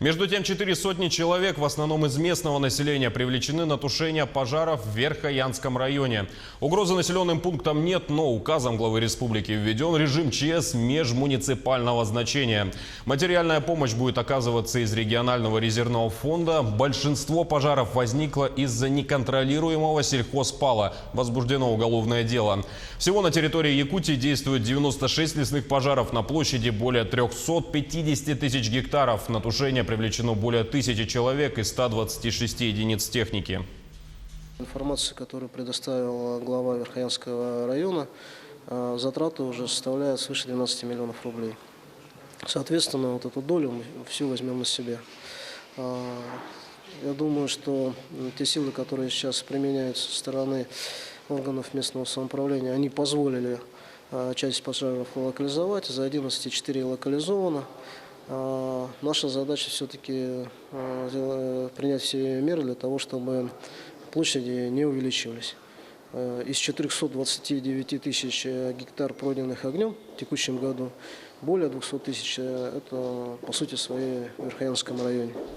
Между тем, 400 человек, в основном из местного населения, привлечены на тушение пожаров в Верхоянском районе. Угрозы населенным пунктам нет, но указом главы республики введен режим ЧС межмуниципального значения. Материальная помощь будет оказываться из регионального резервного фонда. Большинство пожаров возникло из-за неконтролируемого сельхозпала. Возбуждено уголовное дело. Всего на территории Якутии действует 96 лесных пожаров на площади более 350 тысяч гектаров. На тушение привлечено более 1000 человек и 126 единиц техники. Информация, которую предоставила глава Верхоянского района, затраты уже составляют свыше 12 миллионов рублей. Соответственно, вот эту долю мы всю возьмем на себя. Я думаю, что те силы, которые сейчас применяются со стороны органов местного самоуправления, они позволили часть пожаров локализовать. За 11 4 локализовано. Наша задача все-таки принять все меры для того, чтобы площади не увеличивались. Из 429 тысяч гектар, пройденных огнем в текущем году, более 200 тысяч – это по сути своей в Верхоянском районе.